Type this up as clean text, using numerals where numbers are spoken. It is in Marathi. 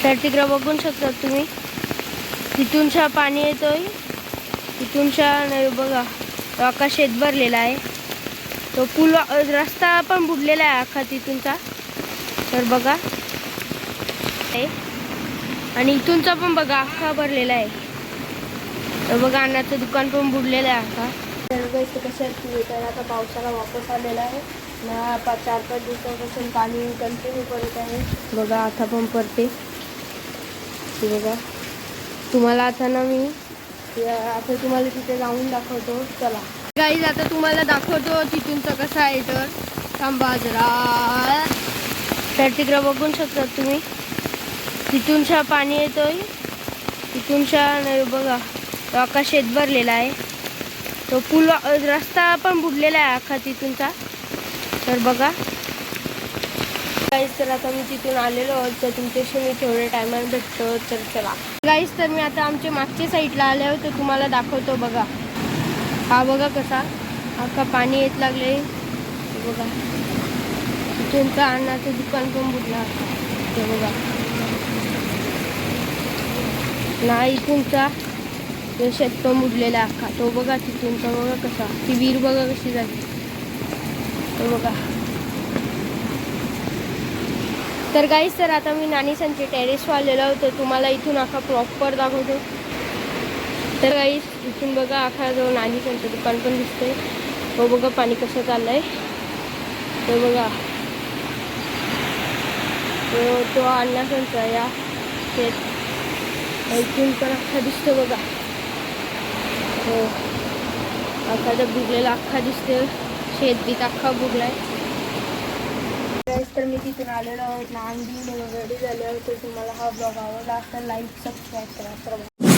तर तिकडे बघू शकता तुम्ही, तिथूनशा पाणी येतोय, तिथूनशा नाही बघा, तो अख्खा शेत भरलेला आहे. तो पूल रस्ता पण बुडलेला आहे अख्खा तिथूनचा. तर बघा, आणि इथूनचा पण बघा अख्खा भरलेला आहे. तर बघा, अन्नाचं दुकान पण बुडलेलं आहे अख्खा. तर कसं आहे, तर आता पावसाला वापस आलेला आहे ना. 4-5 दिवसापासून पाणी कंटिन्यू करत आहे. बघा आता पण पडते. बघा, तुम्हाला आता ना मी आता तुम्हाला तिथे जाऊन दाखवतो. चला गाईज, आता तुम्हाला दाखवतो तिथूनचा कसा आहे. तर थांबा जरा. तर तिकडे बघू शकता तुम्ही, तिथूनशा पाणी येतोय, तिथूनशा नाही बघा, तो अख्खा शेत भरलेला आहे. तो पूल रस्ता पण बुडलेला आहे अख्खा तिथूनचा. तर बघा गाईज, तर आता मी तिथून आलेलो आहोत. तर तुमच्याशी मी थोड्या टायमात भेटतो. तर चला गाईज, तर मी आता आमच्या मागच्या साईडला आले आहोत. तर तुम्हाला दाखवतो. बघा, हा बघा कसा अख्खा पाणी येत लागले. बघा, तिथूनचा अन्नाचं दुकान पण बुडला. ते बघा ना, इथूनचा शेत पण बुडलेला अख्खा. तो बघा तिथूनचा, बघा कसा, ती विहीर बघा कशी झाली. तो बघा. तर गाईज, तर आता मी नानीसांच्या टेरेसवर आलेलो होतो. तुम्हाला इथून अख्खा प्रॉपर दाखवतो. तर गाईज, इथून बघा अख्खा जो नानीसांचं दुकान पण दिसतंय. तो बघा पाणी कसं चाललंय. तो बघा, तो अन्नासांचा या शेत इथून पण अख्खा दिसतो. बघा, हो अख्खा तर बुडलेला अख्खा दिसते. शेत बीत अख्खा बुडलाय. तर मी तिथून आलेलो आहोत ना, अंडी रेडी झाले होते. तुम्हाला हा ब्लॉग आवडला असेल, लाईक सबस्क्राईब करा.